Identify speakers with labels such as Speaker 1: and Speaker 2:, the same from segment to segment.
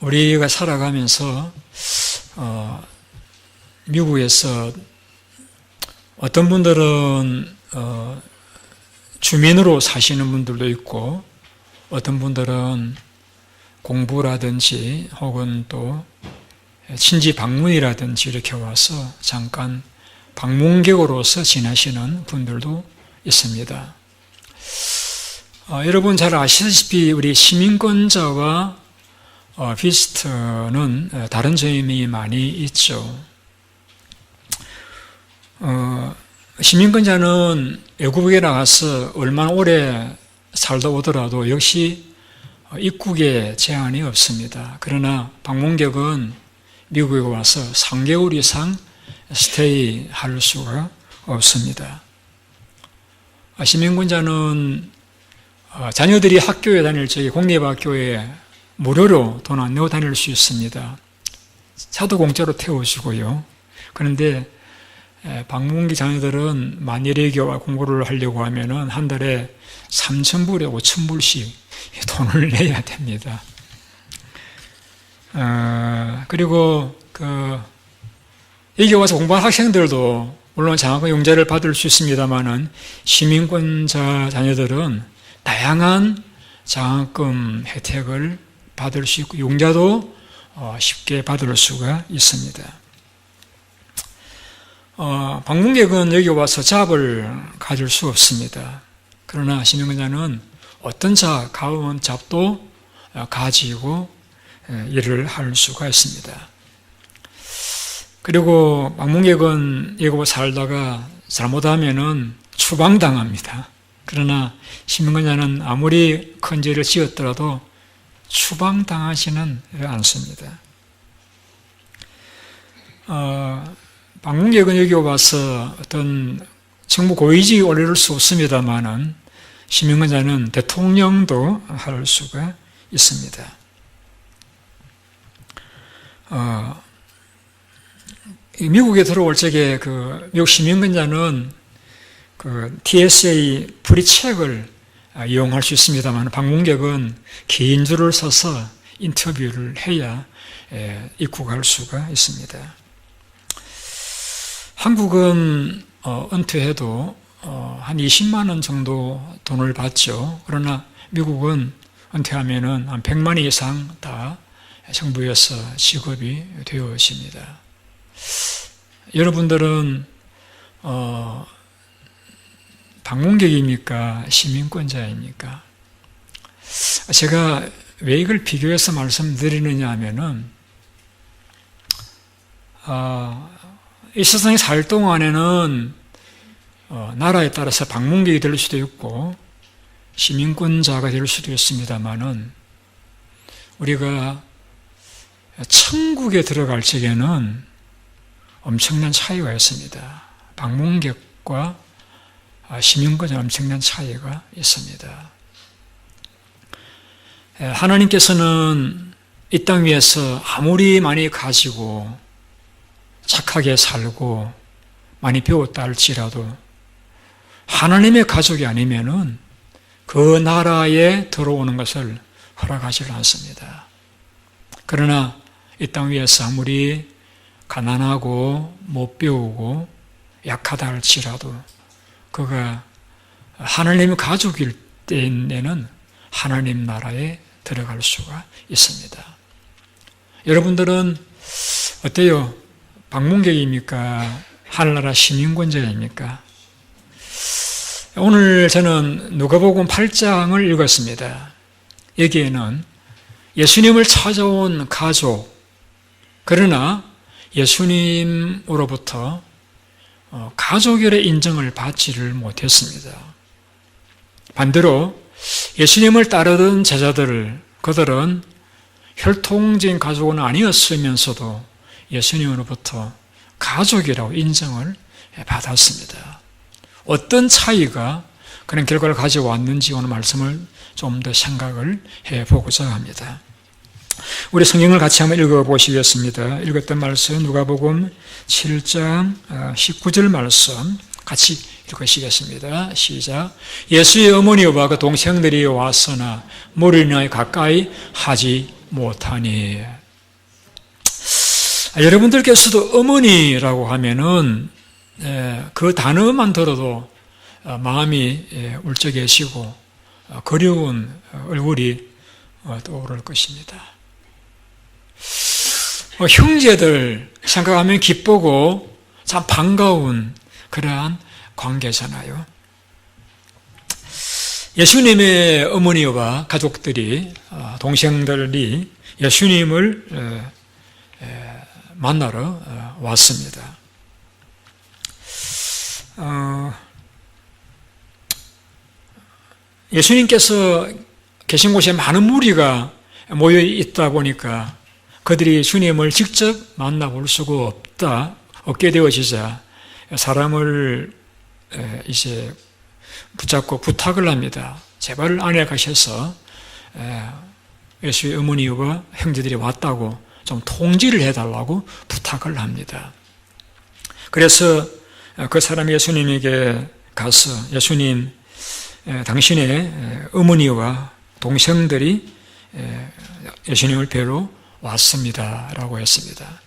Speaker 1: 우리가 살아가면서 미국에서 어떤 분들은 주민으로 사시는 분들도 있고, 어떤 분들은 공부라든지 혹은 또 친지 방문이라든지 이렇게 와서 잠깐 방문객으로서 지내시는 분들도 있습니다. 여러분 잘 아시다시피 우리 시민권자와 비스트는 다른 점이 많이 있죠. 시민권자는 외국에 나가서 얼마나 오래 살다 오더라도 역시 입국에 제한이 없습니다. 그러나 방문객은 미국에 와서 3개월 이상 스테이 할 수가 없습니다. 시민권자는 자녀들이 학교에 다닐 적에 공립학교에 무료로 돈 안 내고 다닐 수 있습니다. 차도 공짜로 태워주고요. 그런데 방문객 자녀들은 만일에게 공부를 하려고 하면은 한 달에 3,000불에 5,000불씩 돈을 내야 됩니다. 그리고 여기 와서 공부한 학생들도 물론 장학금 용자를 받을 수 있습니다만은 시민권자 자녀들은 다양한 장학금 혜택을 받을 수 있고 용자도 쉽게 받을 수가 있습니다. 방문객은 여기 와서 잡을 가질 수 없습니다. 그러나 시민권자는 어떤 가벼운 잡도 가지고 일을 할 수가 있습니다. 그리고 방문객은 여기 와서 살다가 잘못하면은 추방당합니다. 그러나 시민권자는 아무리 큰 죄를 지었더라도 추방당하지는 않습니다. 방문객은 여기 와서 어떤 정부 고위직에 오를 수 없습니다만은 시민권자는 대통령도 할 수가 있습니다. 미국에 들어올 적에 미국 시민권자는 TSA 프리책을 이용할 수 있습니다만 방문객은 긴 줄을 서서 인터뷰를 해야 입국할 수가 있습니다. 한국은 은퇴해도 한 20만 원 정도 돈을 받죠. 그러나 미국은 은퇴하면은 한 100만 원 이상 다 정부에서 지급이 되어집니다. 여러분들은 방문객입니까? 시민권자입니까? 제가 왜 이걸 비교해서 말씀드리느냐 하면은 이 세상에 살 동안에는 나라에 따라서 방문객이 될 수도 있고 시민권자가 될 수도 있습니다만은 우리가 천국에 들어갈 적에는 엄청난 차이가 있습니다. 방문객과 시민권자 엄청난 차이가 있습니다. 하나님께서는 이 땅 위에서 아무리 많이 가지고 착하게 살고 많이 배웠다 할지라도 하나님의 가족이 아니면은 그 나라에 들어오는 것을 허락하지 않습니다. 그러나 이 땅 위에서 아무리 가난하고 못 배우고 약하다 할지라도 그가 하나님의 가족일 때에는 하나님 나라에 들어갈 수가 있습니다. 여러분들은 어때요? 방문객입니까? 하늘나라 시민권자입니까? 오늘 저는 누가복음 8장을 읽었습니다. 여기에는 예수님을 찾아온 가족, 그러나 예수님으로부터 가족의 인정을 받지를 못했습니다. 반대로 예수님을 따르던 제자들을 그들은 혈통적인 가족은 아니었으면서도 예수님으로부터 가족이라고 인정을 받았습니다. 어떤 차이가 그런 결과를 가져왔는지 오늘 말씀을 좀 더 생각을 해보고자 합니다. 우리 성경을 같이 한번 읽어보시겠습니다. 읽었던 말씀 누가복음 7장 19절 말씀 같이 읽으시겠습니다. 시작. 예수의 어머니와 그 동생들이 왔으나 무리를 인하여 가까이 하지 못하니. 여러분들께서도 어머니라고 하면은 그 단어만 들어도 마음이 울적해지고 그리운 얼굴이 떠오를 것입니다. 형제들 생각하면 기쁘고 참 반가운 그러한 관계잖아요. 예수님의 어머니와 가족들이, 동생들이 예수님을 만나러 왔습니다. 예수님께서 계신 곳에 많은 무리가 모여 있다 보니까 그들이 주님을 직접 만나볼 수가 없게 되어지자 사람을 이제 붙잡고 부탁을 합니다. 제발 안에 가셔서 예수의 어머니와 형제들이 왔다고 좀 통지를 해달라고 부탁을 합니다. 그래서 그 사람이 예수님에게 가서 예수님, 당신의 어머니와 동생들이 예수님을 뵈러 왔습니다. 라고 했습니다.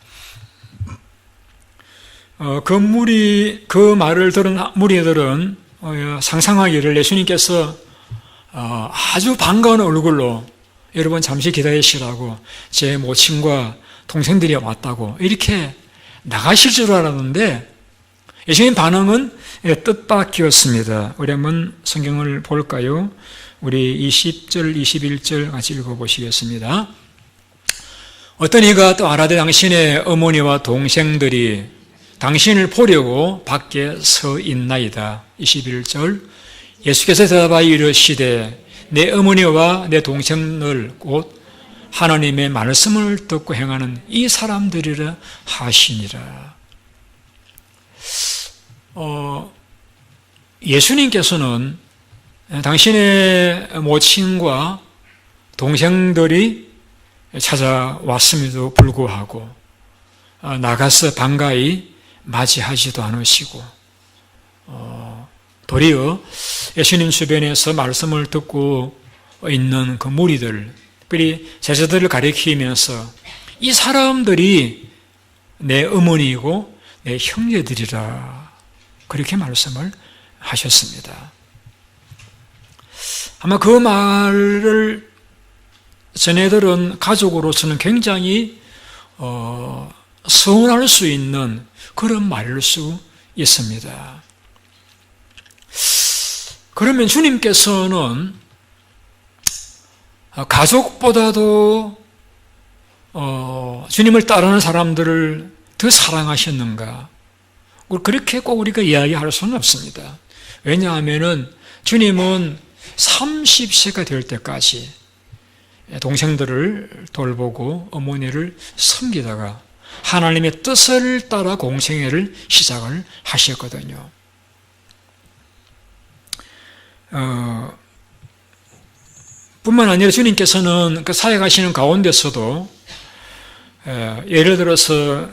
Speaker 1: 그 말을 들은 무리들은 상상하기를 예수님께서 아주 반가운 얼굴로 여러분 잠시 기다리시라고 제 모친과 동생들이 왔다고 이렇게 나가실 줄 알았는데 예수님 반응은 뜻밖이었습니다. 우리 한번 성경을 볼까요? 우리 20절, 21절 같이 읽어보시겠습니다. 어떤 이가 또 아라되 당신의 어머니와 동생들이 당신을 보려고 밖에 서 있나이다. 21절. 예수께서 대답하여 이르시되 내 어머니와 내 동생을 곧 하나님의 말씀을 듣고 행하는 이 사람들이라 하시니라. 예수님께서는 당신의 모친과 동생들이 찾아왔음에도 불구하고 나가서 반가이 맞이하지도 않으시고 도리어 예수님 주변에서 말씀을 듣고 있는 그 무리들, 특별히 제자들을 가리키면서 이 사람들이 내 어머니이고 내 형제들이라 그렇게 말씀을 하셨습니다. 아마 그 말을 자네들은 가족으로서는 굉장히 서운할 수 있는 그런 말일 수 있습니다. 그러면 주님께서는 가족보다도 주님을 따르는 사람들을 더 사랑하셨는가? 그렇게 꼭 우리가 이야기할 수는 없습니다. 왜냐하면 주님은 30세가 될 때까지 동생들을 돌보고 어머니를 섬기다가 하나님의 뜻을 따라 공생애를 시작을 하셨거든요. 뿐만 아니라 주님께서는 그 사역하시는 가운데서도 예를 들어서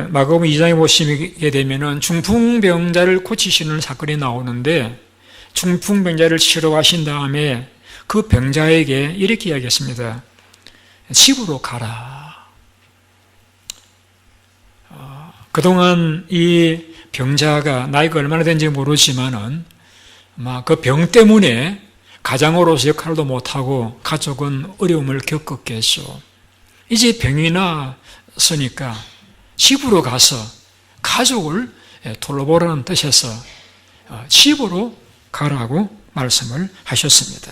Speaker 1: 마가복음 2장에 보시게 되면은 중풍병자를 고치시는 사건이 나오는데 중풍병자를 치료하신 다음에 그 병자에게 이렇게 이야기했습니다. 집으로 가라. 그동안 이 병자가 나이가 얼마나 된지 모르지만은 아마 그 병 때문에 가장으로서 역할도 못하고 가족은 어려움을 겪었겠죠. 이제 병이 났으니까 집으로 가서 가족을 돌보라는 뜻에서 집으로 가라고 말씀을 하셨습니다.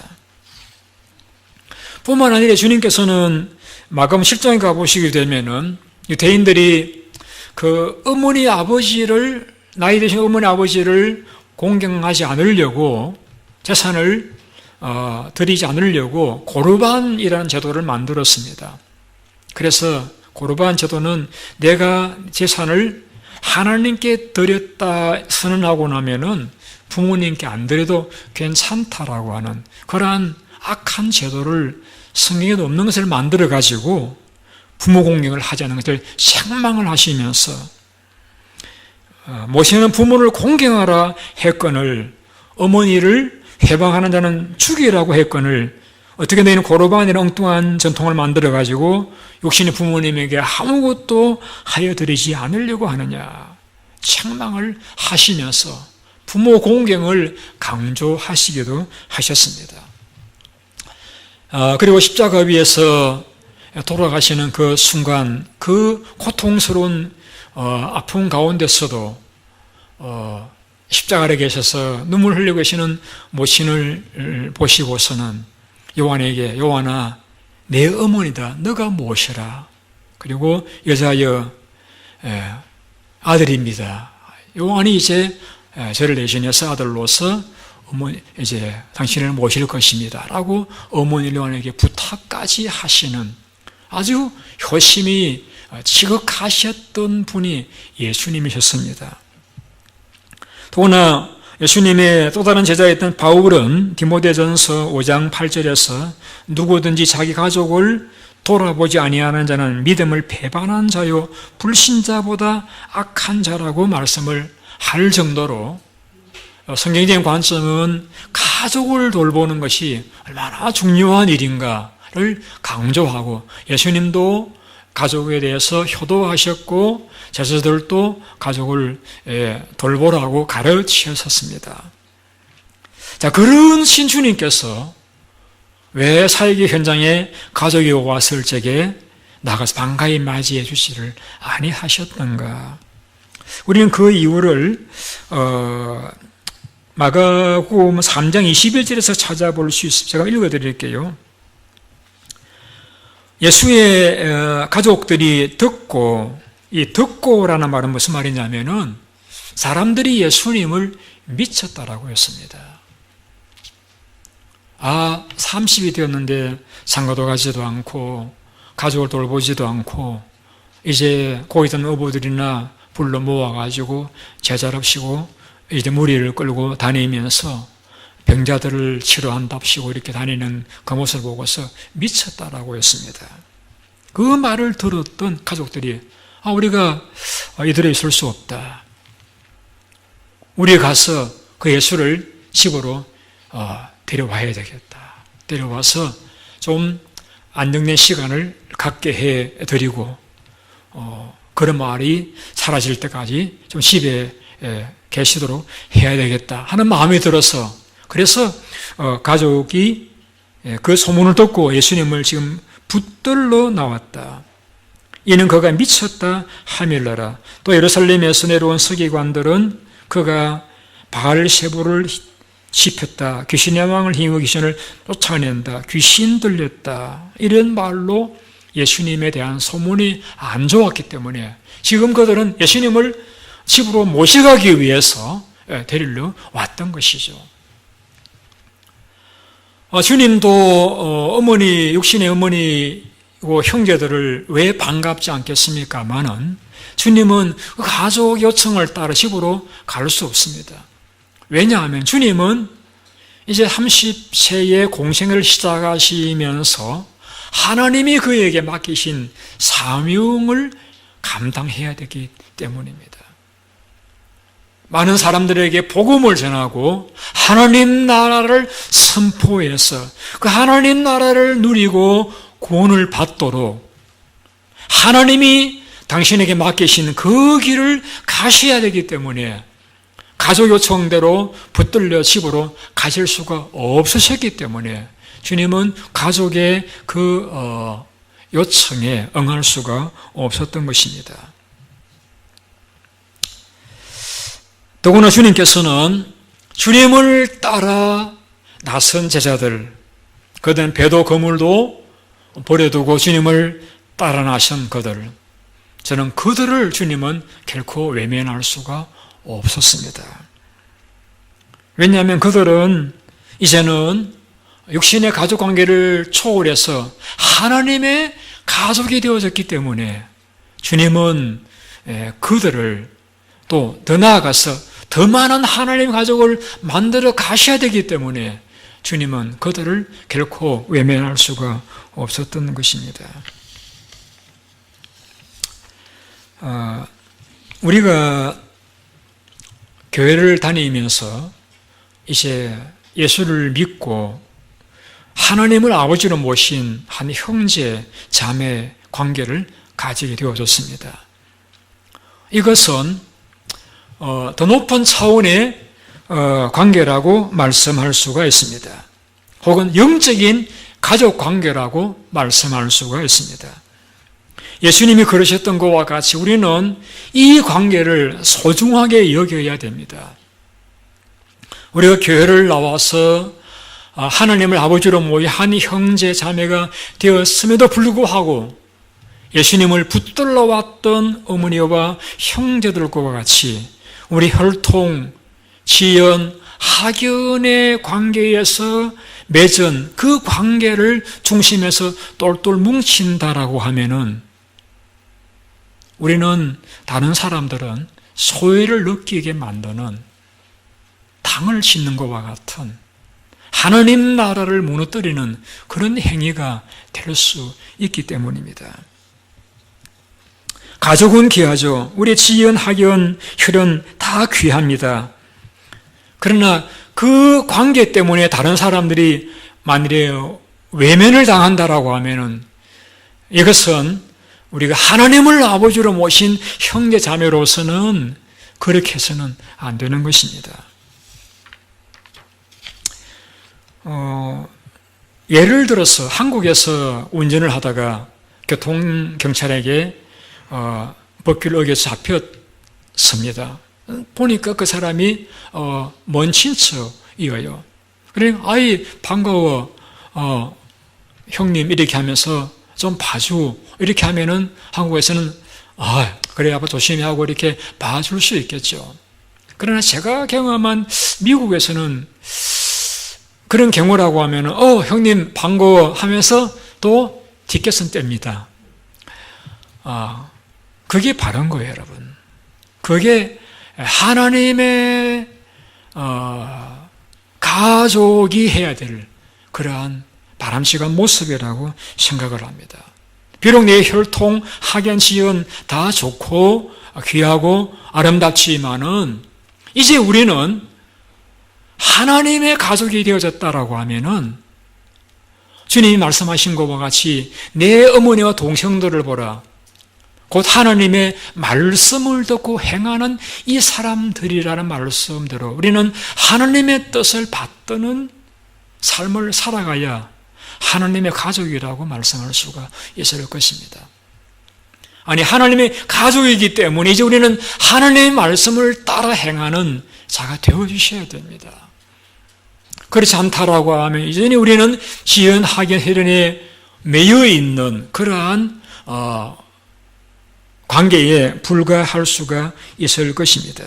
Speaker 1: 뿐만 아니라 주님께서는 마가복음 7장에 가보시게 되면은 유대인들이 그 어머니 아버지를 나이 드신 어머니 아버지를 공경하지 않으려고 재산을 드리지 않으려고 고르반이라는 제도를 만들었습니다. 그래서 고르반 제도는 내가 재산을 하나님께 드렸다 선언하고 나면은 부모님께 안 드려도 괜찮다라고 하는 그러한 악한 제도를 성경에도 없는 것을 만들어 가지고 부모 공경을 하자는 것을 책망을 하시면서 모시는 부모를 공경하라 했거늘 어머니를 해방하는 자는 죽이라고 했거늘 어떻게 너희는 고르반이나 엉뚱한 전통을 만들어가지고 육신의 부모님에게 아무것도 하여 드리지 않으려고 하느냐 책망을 하시면서 부모 공경을 강조하시기도 하셨습니다. 그리고 십자가 위에서 돌아가시는 그 순간 그 고통스러운 아픔 가운데서도 십자가에 계셔서 눈물 흘리고 계시는 모친을 보시고서는 요한에게 요한아 내 어머니다 너가 무엇이라 그리고 여자여 아들입니다. 요한이 이제 저를 내신해서 아들로서 어머니 이제 당신을 모실 것입니다 라고 어머니 요한에게 부탁까지 하시는 아주 효심이 지극하셨던 분이 예수님이셨습니다. 더구나 예수님의 또 다른 제자였던 바울은 디모데전서 5장 8절에서 누구든지 자기 가족을 돌아보지 아니하는 자는 믿음을 배반한 자요 불신자보다 악한 자라고 말씀을 할 정도로 성경적인 관점은 가족을 돌보는 것이 얼마나 중요한 일인가를 강조하고 예수님도 가족에 대해서 효도하셨고 제자들도 가족을 돌보라고 가르치셨습니다. 자, 그런 신주님께서 왜 사역의 현장에 가족이 왔을 적에 나가서 반가이 맞이해 주시를 아니하셨던가? 우리는 그 이유를 마가복음 3장 21절에서 찾아볼 수 있습니다. 제가 읽어드릴게요. 예수의 가족들이 듣고, 이 듣고라는 말은 무슨 말이냐면은 사람들이 예수님을 미쳤다라고 했습니다. 30이 되었는데 상가도 가지도 않고 가족을 돌보지도 않고 이제 거기 있던 어부들이나 불러 모아가지고 제자랍시고 이제 무리를 끌고 다니면서 병자들을 치료한답시고 이렇게 다니는 그 모습을 보고서 미쳤다라고 했습니다. 그 말을 들었던 가족들이 우리가 이들에 있을 수 없다. 우리 가서 그 예수를 집으로 데려와야 되겠다. 데려와서 좀 안정된 시간을 갖게 해드리고 그런 말이 사라질 때까지 좀 집에 계시도록 해야 되겠다 하는 마음이 들어서 그래서 가족이 그 소문을 듣고 예수님을 지금 붙들러 나왔다. 이는 그가 미쳤다 하밀러라. 또 예루살렘에서 내려온 서기관들은 그가 바알세부를 씹혔다. 귀신의 왕을 힘입어 귀신을 쫓아낸다. 귀신 들렸다. 이런 말로 예수님에 대한 소문이 안 좋았기 때문에 지금 그들은 예수님을 집으로 모셔가기 위해서 데리러 왔던 것이죠. 주님도 어머니, 육신의 어머니고 형제들을 왜 반갑지 않겠습니까마는 주님은 그 가족 요청을 따라 집으로 갈 수 없습니다. 왜냐하면 주님은 이제 30세의 공생을 시작하시면서 하나님이 그에게 맡기신 사명을 감당해야 되기 때문입니다. 많은 사람들에게 복음을 전하고 하나님 나라를 선포해서 그 하나님 나라를 누리고 구원을 받도록 하나님이 당신에게 맡기신 그 길을 가셔야 되기 때문에 가족 요청대로 붙들려 집으로 가실 수가 없으셨기 때문에 주님은 가족의 그 요청에 응할 수가 없었던 것입니다. 더구나 주님께서는 주님을 따라 나선 제자들, 그들은 배도 그물도 버려두고 주님을 따라 나선 그들, 저는 그들을 주님은 결코 외면할 수가 없었습니다. 왜냐하면 그들은 이제는 육신의 가족관계를 초월해서 하나님의 가족이 되어졌기 때문에 주님은 그들을 또 더 나아가서 더 많은 하나님의 가족을 만들어 가셔야 되기 때문에 주님은 그들을 결코 외면할 수가 없었던 것입니다. 우리가 교회를 다니면서 이제 예수를 믿고 하나님을 아버지로 모신 한 형제, 자매 관계를 가지게 되어졌습니다. 이것은 더 높은 차원의 관계라고 말씀할 수가 있습니다. 혹은 영적인 가족 관계라고 말씀할 수가 있습니다. 예수님이 그러셨던 것과 같이 우리는 이 관계를 소중하게 여겨야 됩니다. 우리가 교회를 나와서 하나님을 아버지로 모인 한 형제 자매가 되었음에도 불구하고 예수님을 붙들러 왔던 어머니와 형제들과 같이 우리 혈통, 지연, 학연의 관계에서 맺은 그 관계를 중심에서 똘똘 뭉친다라고 하면은 우리는 다른 사람들은 소외를 느끼게 만드는 당을 싣는 것과 같은 하나님 나라를 무너뜨리는 그런 행위가 될 수 있기 때문입니다. 가족은 귀하죠. 우리 지연, 학연, 혈연 다 귀합니다. 그러나 그 관계 때문에 다른 사람들이 만일에 외면을 당한다라고 하면은 이것은 우리가 하나님을 아버지로 모신 형제 자매로서는 그렇게 해서는 안 되는 것입니다. 예를 들어서 한국에서 운전을 하다가 교통경찰에게 법규를 어겨서 잡혔습니다. 보니까 그 사람이 먼 친척이에요. 그래, 아이 반가워, 형님 이렇게 하면서 좀 봐줘 이렇게 하면은 한국에서는 그래 아빠 조심히 하고 이렇게 봐줄 수 있겠죠. 그러나 제가 경험한 미국에서는 그런 경우라고 하면은 형님 반가워 하면서 또 뒷get은 뗍니다. 그게 바른 거예요, 여러분. 그게 하나님의 가족이 해야 될 그러한 바람직한 모습이라고 생각을 합니다. 비록 내 혈통, 학연, 지연 다 좋고 귀하고 아름답지만은 이제 우리는 하나님의 가족이 되어졌다라고 하면은 주님이 말씀하신 것과 같이 내 어머니와 동생들을 보라. 곧 하나님의 말씀을 듣고 행하는 이 사람들이라는 말씀대로 우리는 하나님의 뜻을 받드는 삶을 살아가야 하나님의 가족이라고 말씀할 수가 있을 것입니다. 아니, 하나님의 가족이기 때문에 이제 우리는 하나님의 말씀을 따라 행하는 자가 되어주셔야 됩니다. 그렇지 않다라고 하면 이제는 우리는 지연, 학연, 혈연에 매여 있는 그러한 관계에 불과할 수가 있을 것입니다.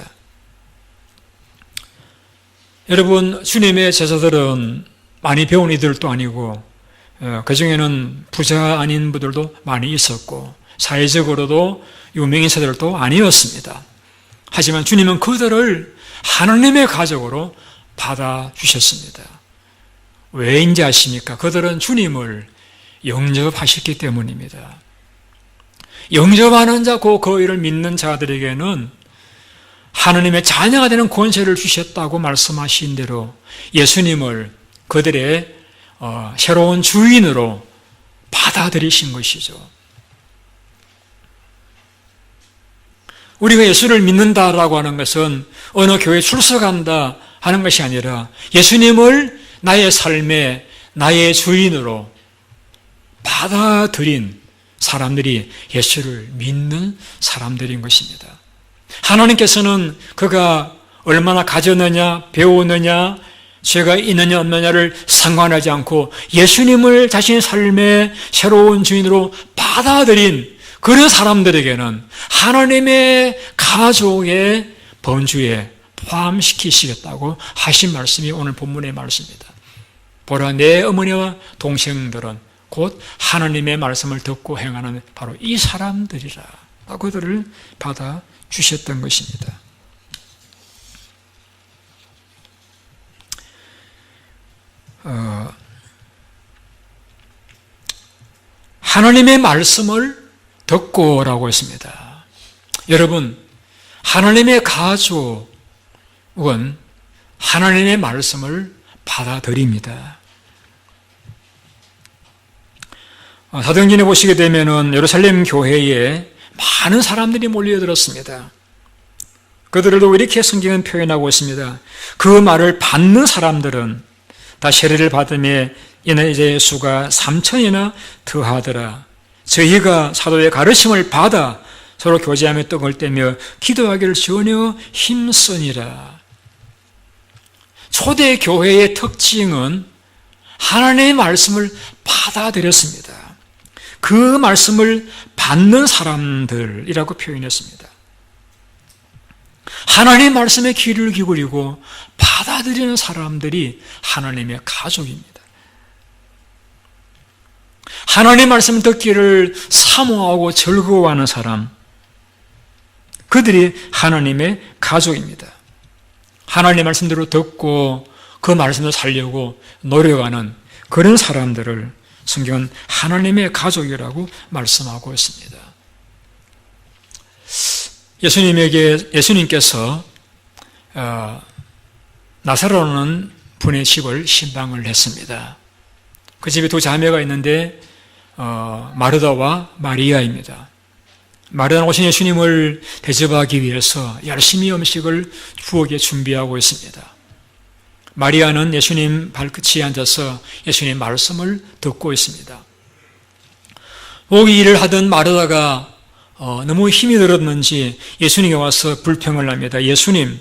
Speaker 1: 여러분, 주님의 제자들은 많이 배운 이들도 아니고 그 중에는 부자 아닌 분들도 많이 있었고 사회적으로도 유명인 세대들도 아니었습니다. 하지만 주님은 그들을 하나님의 가족으로 받아주셨습니다. 왜인지 아십니까? 그들은 주님을 영접하셨기 때문입니다. 영접하는 자, 그 이를 믿는 자들에게는 하나님의 자녀가 되는 권세를 주셨다고 말씀하신 대로 예수님을 그들의 새로운 주인으로 받아들이신 것이죠. 우리가 예수를 믿는다라고 하는 것은 어느 교회에 출석한다 하는 것이 아니라 예수님을 나의 삶의 나의 주인으로 받아들인 사람들이 예수를 믿는 사람들인 것입니다. 하나님께서는 그가 얼마나 가졌느냐, 배우느냐, 죄가 있느냐 없느냐를 상관하지 않고 예수님을 자신의 삶의 새로운 주인으로 받아들인 그런 사람들에게는 하나님의 가족의 범주에 포함시키시겠다고 하신 말씀이 오늘 본문의 말씀입니다. 보라, 내 어머니와 동생들은 곧 하나님의 말씀을 듣고 행하는 바로 이 사람들이라. 그들을 받아주셨던 것입니다. 하나님의 말씀을 듣고라고 했습니다. 여러분, 하나님의 가족, 혹은 하나님의 말씀을 받아들입니다. 사도행전에 보시게 되면은 예루살렘 교회에 많은 사람들이 몰려들었습니다. 그들도 이렇게 성경은 표현하고 있습니다. 그 말을 받는 사람들은 다 세례를 받음에 이는 이제 수가 3천이나 더하더라. 저희가 사도의 가르침을 받아 서로 교제하며 떡을 떼며 기도하기를 전혀 힘쓰니라. 초대 교회의 특징은 하나님의 말씀을 받아들였습니다. 그 말씀을 받는 사람들이라고 표현했습니다. 하나님의 말씀에 귀를 기울이고 받아들이는 사람들이 하나님의 가족입니다. 하나님의 말씀을 듣기를 사모하고 즐거워하는 사람, 그들이 하나님의 가족입니다. 하나님의 말씀대로 듣고 그 말씀을 살려고 노력하는 그런 사람들을 성경은 하나님의 가족이라고 말씀하고 있습니다. 예수님께서 나사로라는 분의 집을 신방을 했습니다. 그 집에 두 자매가 있는데 마르다와 마리아입니다. 마르다는 오신 예수님을 대접하기 위해서 열심히 음식을 부엌에 준비하고 있습니다. 마리아는 예수님 발끝에 앉아서 예수님 말씀을 듣고 있습니다. 목이 일을 하던 마르다가 너무 힘이 들었는지 예수님께 와서 불평을 합니다. 예수님,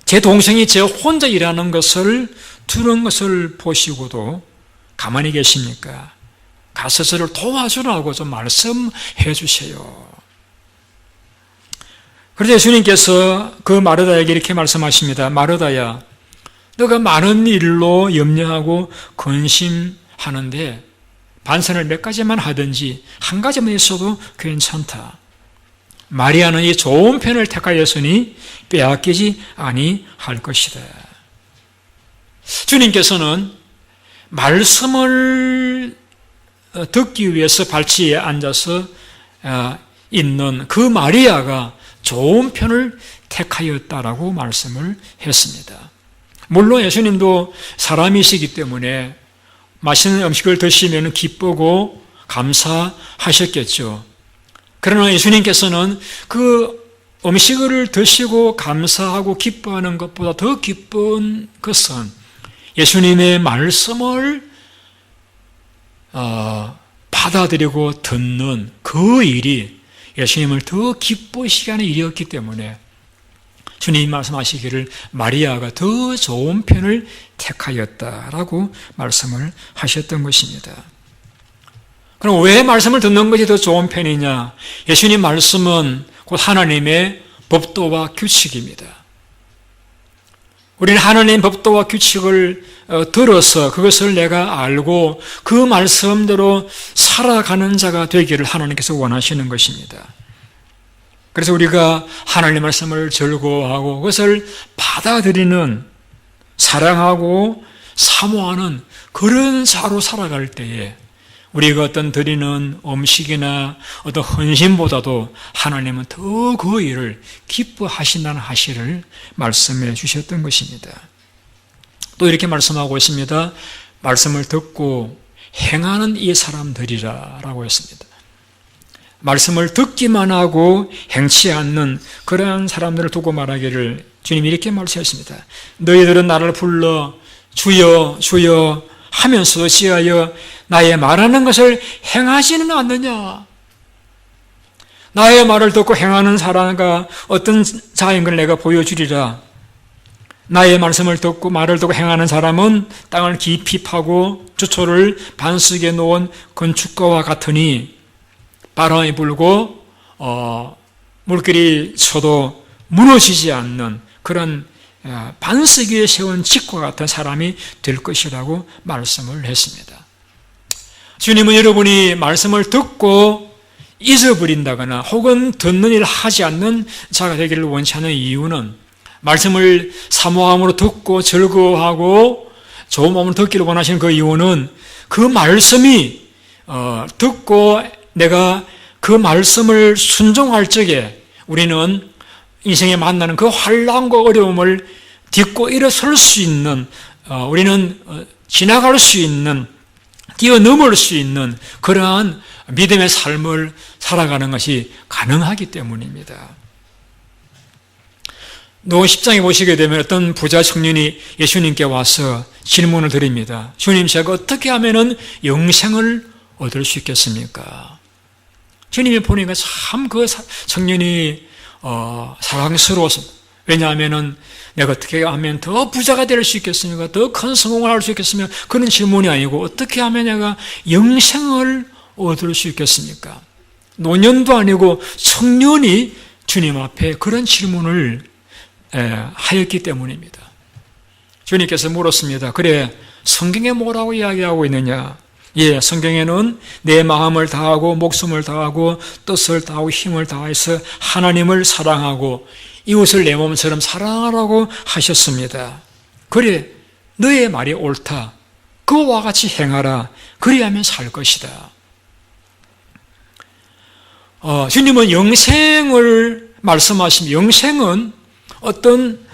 Speaker 1: 제 동생이 제 혼자 일하는 것을 두는 것을 보시고도 가만히 계십니까? 가서 저를 도와주라고 좀 말씀해 주세요. 그래서 예수님께서 그 마르다에게 이렇게 말씀하십니다. 마르다야, 너가 많은 일로 염려하고 근심하는데 반찬을 몇 가지만 하든지 한 가지만 있어도 괜찮다. 마리아는 이 좋은 편을 택하였으니 빼앗기지 아니할 것이다. 주님께서는 말씀을 듣기 위해서 발치에 앉아서 있는 그 마리아가 좋은 편을 택하였다라고 말씀을 했습니다. 물론 예수님도 사람이시기 때문에 맛있는 음식을 드시면 기쁘고 감사하셨겠죠. 그러나 예수님께서는 그 음식을 드시고 감사하고 기뻐하는 것보다 더 기쁜 것은 예수님의 말씀을 받아들이고 듣는 그 일이 예수님을 더 기쁘시게 하는 일이었기 때문에 주님이 말씀하시기를 마리아가 더 좋은 편을 택하였다라고 말씀을 하셨던 것입니다. 그럼 왜 말씀을 듣는 것이 더 좋은 편이냐? 예수님 말씀은 곧 하나님의 법도와 규칙입니다. 우리는 하나님의 법도와 규칙을 들어서 그것을 내가 알고 그 말씀대로 살아가는 자가 되기를 하나님께서 원하시는 것입니다. 그래서 우리가 하나님의 말씀을 즐거워하고 그것을 받아들이는, 사랑하고 사모하는 그런 자로 살아갈 때에 우리가 어떤 드리는 음식이나 어떤 헌신보다도 하나님은 더 그 일을 기뻐하신다는 사실을 말씀해 주셨던 것입니다. 또 이렇게 말씀하고 있습니다. 말씀을 듣고 행하는 이 사람들이라 라고 했습니다. 말씀을 듣기만 하고 행치 않는 그러한 사람들을 두고 말하기를 주님이 이렇게 말씀하셨습니다. 너희들은 나를 불러 주여 주여 하면서도 지하여 나의 말하는 것을 행하지는 않느냐? 나의 말을 듣고 행하는 사람과 어떤 자인 걸 내가 보여주리라. 나의 말씀을 듣고 말을 듣고 행하는 사람은 땅을 깊이 파고 주초를 반석에 놓은 건축가와 같으니 바람이 불고 물길이 쳐도 무너지지 않는 그런 반석 위에 세운 집과 같은 사람이 될 것이라고 말씀을 했습니다. 주님은 여러분이 말씀을 듣고 잊어버린다거나 혹은 듣는 일을 하지 않는 자가 되기를 원치 않는 이유는 말씀을 사모함으로 듣고 즐거워하고 좋은 마음으로 듣기를 원하시는 그 이유는 그 말씀이 듣고 내가 그 말씀을 순종할 적에 우리는 인생에 만나는 그 환난과 어려움을 딛고 일어설 수 있는, 우리는 지나갈 수 있는, 뛰어넘을 수 있는 그러한 믿음의 삶을 살아가는 것이 가능하기 때문입니다. 누가 10장에 보시게 되면 어떤 부자 청년이 예수님께 와서 질문을 드립니다. 주님, 제가 어떻게 하면 영생을 얻을 수 있겠습니까? 주님이 보니까 참 그 청년이 사랑스러워서, 왜냐하면 내가 어떻게 하면 더 부자가 될 수 있겠습니까? 더 큰 성공을 할 수 있겠습니까? 그런 질문이 아니고 어떻게 하면 내가 영생을 얻을 수 있겠습니까? 노년도 아니고 청년이 주님 앞에 그런 질문을 하였기 때문입니다. 주님께서 물었습니다. 그래, 성경에 뭐라고 이야기하고 있느냐? 예, 성경에는 내 마음을 다하고 목숨을 다하고 뜻을 다하고 힘을 다해서 하나님을 사랑하고 이웃을 내 몸처럼 사랑하라고 하셨습니다. 그래, 너의 말이 옳다. 그와 같이 행하라. 그리하면 살 것이다. 주님은 영생을 말씀하시면, 영생은 어떤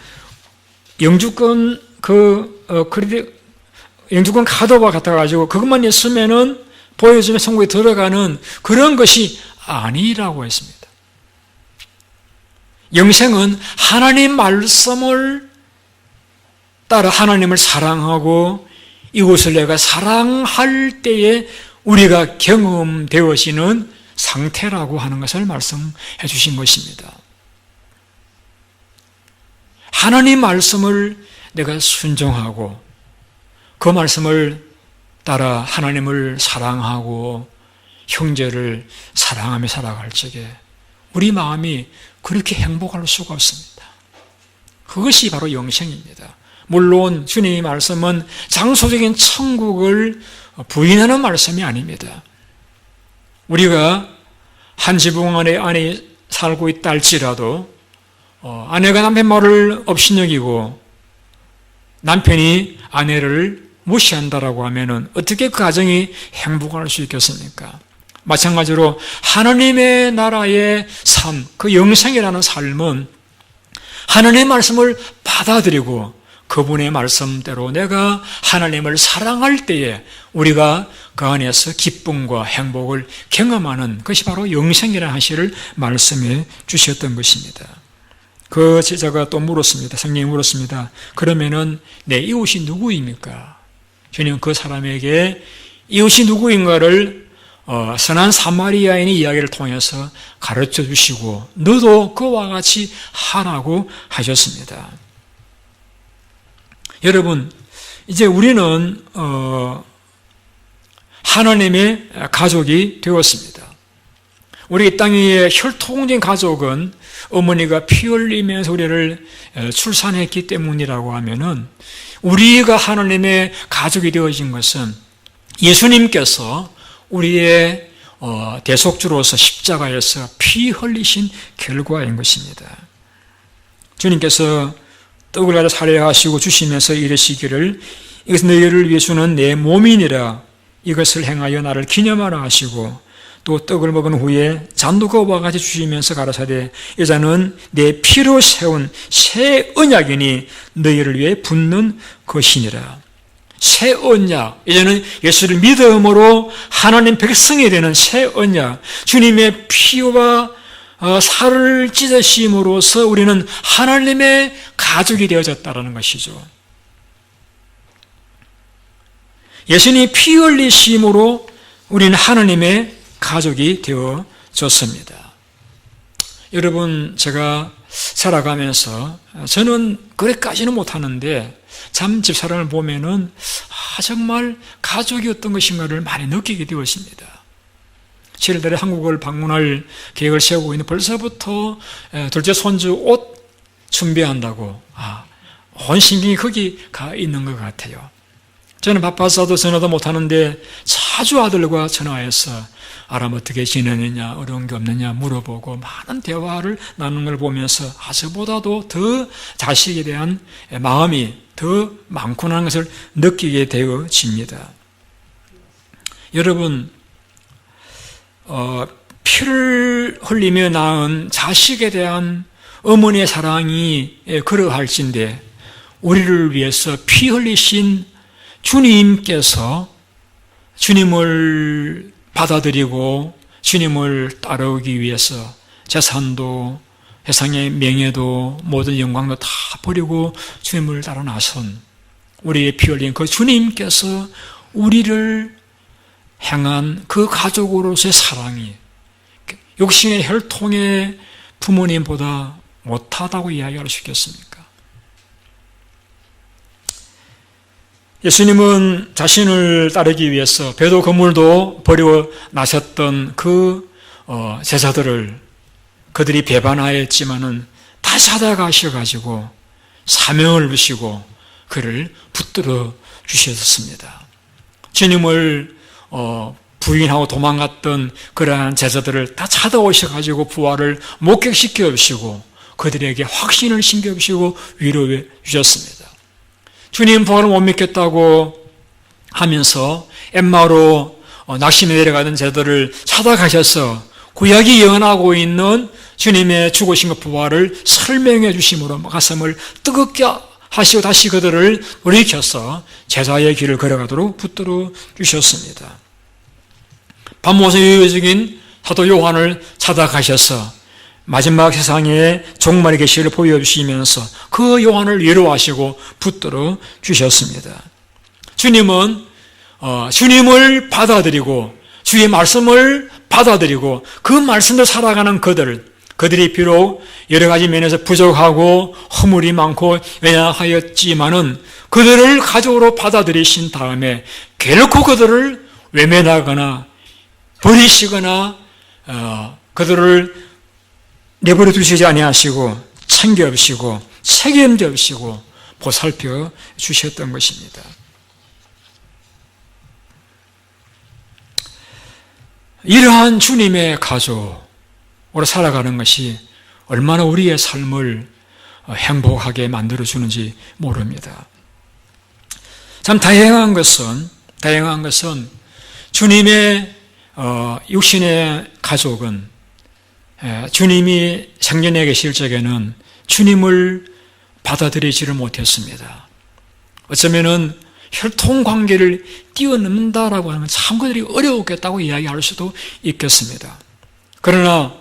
Speaker 1: 영주권 영주권 카드와 같아가지고 그것만 있으면은 보여주면 천국에 들어가는 그런 것이 아니라고 했습니다. 영생은 하나님 말씀을 따라 하나님을 사랑하고 이곳을 내가 사랑할 때에 우리가 경험되어지는 상태라고 하는 것을 말씀해 주신 것입니다. 하나님 말씀을 내가 순종하고 그 말씀을 따라 하나님을 사랑하고 형제를 사랑하며 살아갈 적에 우리 마음이 그렇게 행복할 수가 없습니다. 그것이 바로 영생입니다. 물론 주님의 말씀은 장소적인 천국을 부인하는 말씀이 아닙니다. 우리가 한 지붕 안에 살고 있다 할지라도 아내가 남편 말을 업신여기고 남편이 아내를 무시한다라고 하면은 어떻게 그 가정이 행복할 수 있겠습니까? 마찬가지로 하나님의 나라의 삶, 그 영생이라는 삶은 하나님의 말씀을 받아들이고 그분의 말씀대로 내가 하나님을 사랑할 때에 우리가 그 안에서 기쁨과 행복을 경험하는 것이 바로 영생이라는 사실을 말씀해 주셨던 것입니다. 그 제자가 또 물었습니다. 성령이 물었습니다. 그러면은 내 이웃이 누구입니까? 주님은 그 사람에게 이웃이 누구인가를 선한 사마리아인의 이야기를 통해서 가르쳐 주시고 너도 그와 같이 하라고 하셨습니다. 여러분, 이제 우리는 하나님의 가족이 되었습니다. 우리 이 땅 위에 혈통적인 가족은 어머니가 피 흘리면서 우리를 출산했기 때문이라고 하면은 우리가 하나님의 가족이 되어진 것은 예수님께서 우리의 대속주로서 십자가에서 피 흘리신 결과인 것입니다. 주님께서 떡을 가져 살해하시고 주시면서 이르시기를 이것은 너희를 위해 주는 내 몸이니라 이것을 행하여 나를 기념하라 하시고 또 떡을 먹은 후에 잔도 그와 같이 주시면서 가라사대 이 잔은 내 피로 세운 새 언약이니 너희를 위해 붓는 것이니라. 새 언약, 이제는 예수를 믿음으로 하나님 백성이 되는 새 언약, 주님의 피와 살을 찢으심으로써 우리는 하나님의 가족이 되어졌다는 것이죠. 예수님이 피 흘리심으로 우리는 하나님의 가족이 되어졌습니다. 여러분, 제가 살아가면서 저는 그래까지는 못하는데 참 집사람을 보면은 정말 가족이 어떤 것인가를 많이 느끼게 되었습니다. 7월달에 한국을 방문할 계획을 세우고 있는 벌써부터 둘째 손주 옷 준비한다고 온 신경이 거기 가 있는 것 같아요. 저는 바빠서도 전화도 못하는데 자주 아들과 전화해서 아람 어떻게 지내느냐, 어려운 게 없느냐 물어보고 많은 대화를 나누는 걸 보면서 저보다도 더 자식에 대한 마음이 더 많구나 하는 것을 느끼게 되어집니다. 여러분, 피를 흘리며 낳은 자식에 대한 어머니의 사랑이 그러할진데 우리를 위해서 피 흘리신 주님께서 주님을 받아들이고 주님을 따르기 위해서 재산도 세상의 명예도 모든 영광도 다 버리고 주님을 따라 나선 우리의 피 흘린 그 주님께서 우리를 행한 그 가족으로서의 사랑이 육신의 혈통의 부모님보다 못하다고 이야기할 수 있겠습니까? 예수님은 자신을 따르기 위해서 배도 그물도 버리고 나셨던 그 제자들을 그들이 배반하였지만은 다시 찾아가셔가지고 사명을 주시고 그를 붙들어 주셨습니다. 주님을 부인하고 도망갔던 그러한 제자들을 다 찾아오셔가지고 부활을 목격시켜 주시고 그들에게 확신을 심겨 주시고 위로해 주셨습니다. 주님 부활을 못 믿겠다고 하면서 엠마오로 낙심에 내려가던 제자들을 찾아가셔서 구약이 예언하고 있는 주님의 죽으신 부활을 설명해 주심으로 가슴을 뜨겁게 하시고 다시 그들을 돌이켜서 제자의 길을 걸어가도록 붙들어 주셨습니다. 밤모서 유효적인 사도 요한을 찾아가셔서 마지막 세상에 종말의 계시를 보여주시면서 그 요한을 위로하시고 붙들어 주셨습니다. 주님은 주님을 받아들이고 주의 말씀을 받아들이고 그 말씀을 살아가는 그들이 비록 여러 가지 면에서 부족하고 허물이 많고 연약하였지만은 그들을 가족으로 받아들이신 다음에 결코 그들을 외면하거나 버리시거나 그들을 내버려 두시지 아니하시고 챙겨 주시고 책임져 주시고 보살펴 주셨던 것입니다. 이러한 주님의 가족으로 살아가는 것이 얼마나 우리의 삶을 행복하게 만들어주는지 모릅니다. 참 다행한 것은 주님의 육신의 가족은 주님이 생전에 계실 적에는 주님을 받아들이지를 못했습니다. 어쩌면은 혈통 관계를 뛰어넘는다라고 하면 참 그들이 어려웠겠다고 이야기할 수도 있겠습니다. 그러나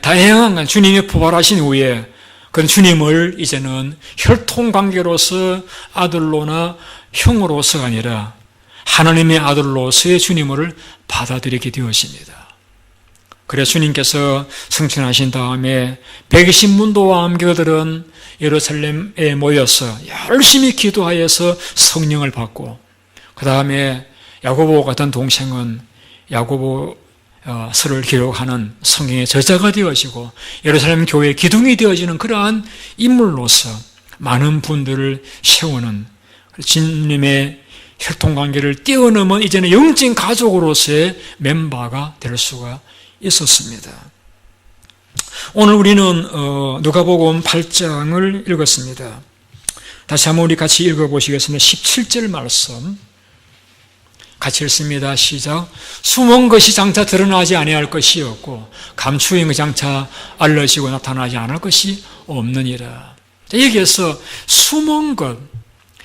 Speaker 1: 다행한 건 주님이 부활하신 후에 그 주님을 이제는 혈통 관계로서 아들로나 형으로서가 아니라 하나님의 아들로서의 주님을 받아들이게 되었습니다. 그래서 주님께서 승천하신 다음에 120문도와 함께 그들은 예루살렘에 모여서 열심히 기도하여서 성령을 받고 그 다음에 야고보 같은 동생은 야고보서를 기록하는 성경의 저자가 되어지고 예루살렘 교회의 기둥이 되어지는 그러한 인물로서 많은 분들을 세우는 주님의 혈통관계를 뛰어넘은 이제는 영적 가족으로서의 멤버가 될 수가 있었습니다. 오늘 우리는 누가복음 8장을 읽었습니다. 다시 한번 우리 같이 읽어보시겠습니다. 17절 말씀 같이 읽습니다. 시작. 숨은 것이 장차 드러나지 아니할 것이 없고 감추인 것이 장차 알려지고 나타나지 않을 것이 없느니라. 여기에서 숨은 것,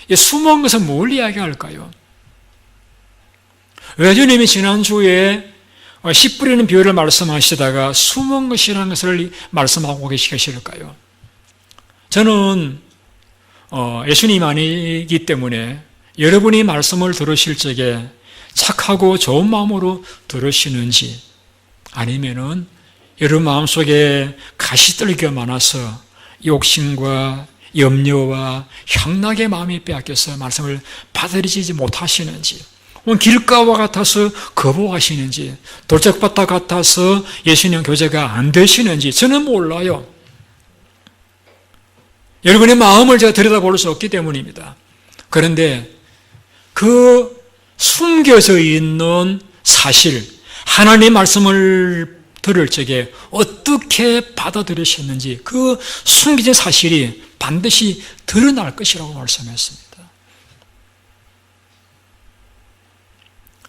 Speaker 1: 이 숨은 것은 뭘 이야기할까요? 왜 주님이 지난주에 씨 뿌리는 비유를 말씀하시다가 숨은 것이라는 것을 말씀하고 계실까요? 저는 예수님 아니기 때문에 여러분이 말씀을 들으실 적에 착하고 좋은 마음으로 들으시는지 아니면은 여러분 마음속에 가시떨기가 많아서 욕심과 염려와 향락의 마음이 빼앗겨서 말씀을 받아들이지 못하시는지, 길가와 같아서 거부하시는지, 돌짝바타 같아서 예수님 교제가 안 되시는지 저는 몰라요. 여러분의 마음을 제가 들여다볼 수 없기 때문입니다. 그런데 그 숨겨져 있는 사실, 하나님의 말씀을 들을 적에 어떻게 받아들이셨는지 그 숨겨진 사실이 반드시 드러날 것이라고 말씀했습니다.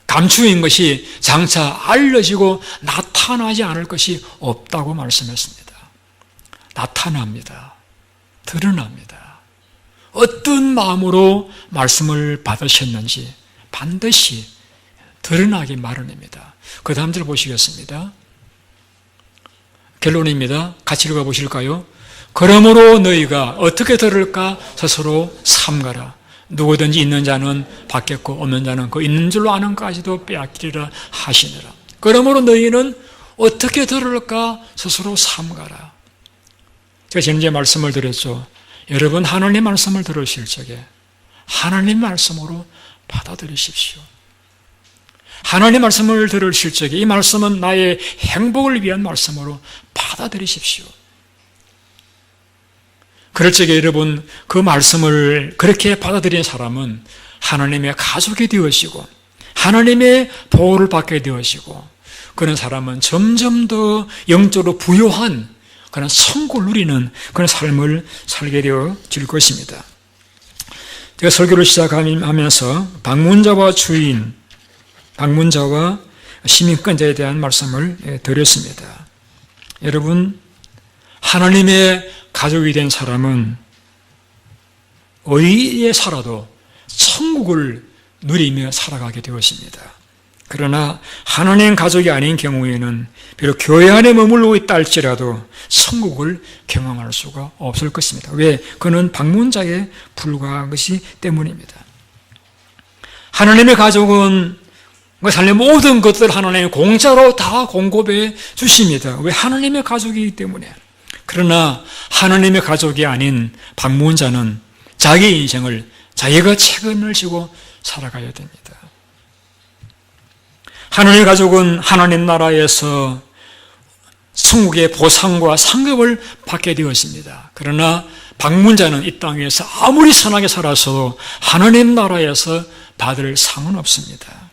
Speaker 1: 감추인 것이 장차 알려지고 나타나지 않을 것이 없다고 말씀했습니다. 나타납니다. 드러납니다. 어떤 마음으로 말씀을 받으셨는지 반드시 드러나기 마련입니다. 그 다음 절 보시겠습니다. 결론입니다. 같이 읽어보실까요? 그러므로 너희가 어떻게 들을까 스스로 삼가라. 누구든지 있는 자는 받겠고 없는 자는 그 있는 줄로 아는 까지도 빼앗기리라 하시니라. 그러므로 너희는 어떻게 들을까 스스로 삼가라. 제가 지난주에 말씀을 드렸죠. 여러분 하나님의 말씀을 들으실 적에 하나님의 말씀으로 받아들이십시오. 하나님의 말씀을 들으실 적에 이 말씀은 나의 행복을 위한 말씀으로 받아들이십시오. 그럴 적에 여러분 그 말씀을 그렇게 받아들인 사람은 하나님의 가족이 되어지고 하나님의 보호를 받게 되어지고 그런 사람은 점점 더 영적으로 부요한 그런 성공을 누리는 그런 삶을 살게 되어질 것입니다. 제가 설교를 시작하면서 방문자와 주인, 방문자와 시민권자에 대한 말씀을 드렸습니다. 여러분, 하나님의 가족이 된 사람은 어디에 살아도 천국을 누리며 살아가게 되었습니다. 그러나 하나님 가족이 아닌 경우에는 비록 교회 안에 머물고 있다 할지라도 천국을 경험할 수가 없을 것입니다. 왜? 그는 방문자에 불과한 것이 때문입니다. 하나님의 가족은 살림 모든 것들 하나님의 공짜로 다 공급해 주십니다. 왜? 하나님의 가족이기 때문에. 그러나 하나님의 가족이 아닌 방문자는 자기 인생을 자기가 책임을 지고 살아가야 됩니다. 하나님의 가족은 하나님 나라에서 천국의 보상과 상급을 받게 되었습니다. 그러나 방문자는 이 땅에서 아무리 선하게 살아서도 하나님 나라에서 받을 상은 없습니다.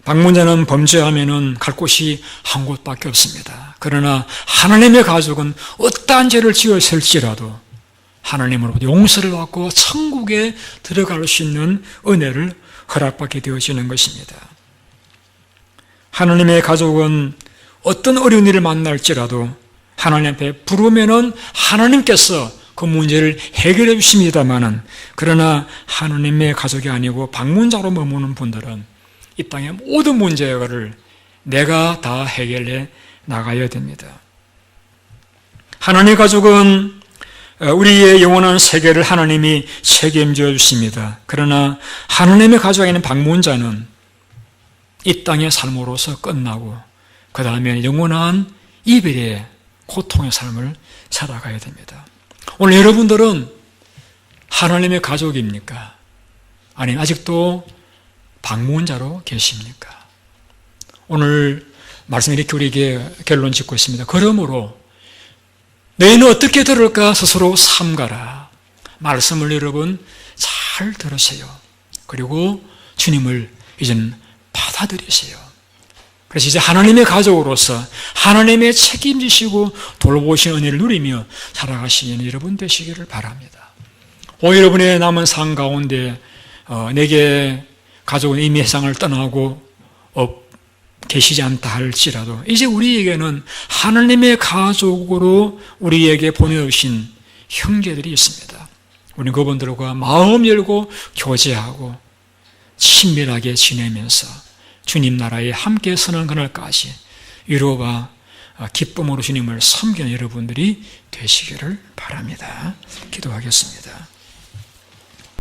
Speaker 1: 방문자는 범죄하면은 갈 곳이 한 곳밖에 없습니다. 그러나 하나님의 가족은 어떠한 죄를 지었을지라도 하나님으로부터 용서를 받고 천국에 들어갈 수 있는 은혜를 허락받게 되어지는 것입니다. 하나님의 가족은 어떤 어려운 일을 만날지라도 하나님 앞에 부르면은 하나님께서 그 문제를 해결해 주십니다마는 그러나 하나님의 가족이 아니고 방문자로 머무는 분들은 이 땅의 모든 문제를 내가 다 해결해 나가야 됩니다. 하나님의 가족은 우리의 영원한 세계를 하나님이 책임져 주십니다. 그러나 하나님의 가족이 아닌 방문자는 이 땅의 삶으로서 끝나고 그 다음에 영원한 이별의 고통의 삶을 살아가야 됩니다. 오늘 여러분들은 하나님의 가족입니까? 아니면 아직도 방문자로 계십니까? 오늘 말씀 이렇게 우리에게 결론 짓고 있습니다. 그러므로 너희는 어떻게 들을까 스스로 삼가라. 말씀을 여러분 잘 들으세요. 그리고 주님을 이제는 받아들이세요. 그래서 이제 하나님의 가족으로서 하나님의 책임지시고 돌보시는 은혜를 누리며 살아가시는 여러분 되시기를 바랍니다. 여러분의 남은 삶 가운데 내게 가족은 이미 세상을 떠나고 계시지 않다 할지라도 이제 우리에게는 하나님의 가족으로 우리에게 보내주신 형제들이 있습니다. 우리는 그분들과 마음 열고 교제하고 친밀하게 지내면서 주님 나라에 함께 서는 그날까지 위로와 기쁨으로 주님을 섬기는 여러분들이 되시기를 바랍니다. 기도하겠습니다.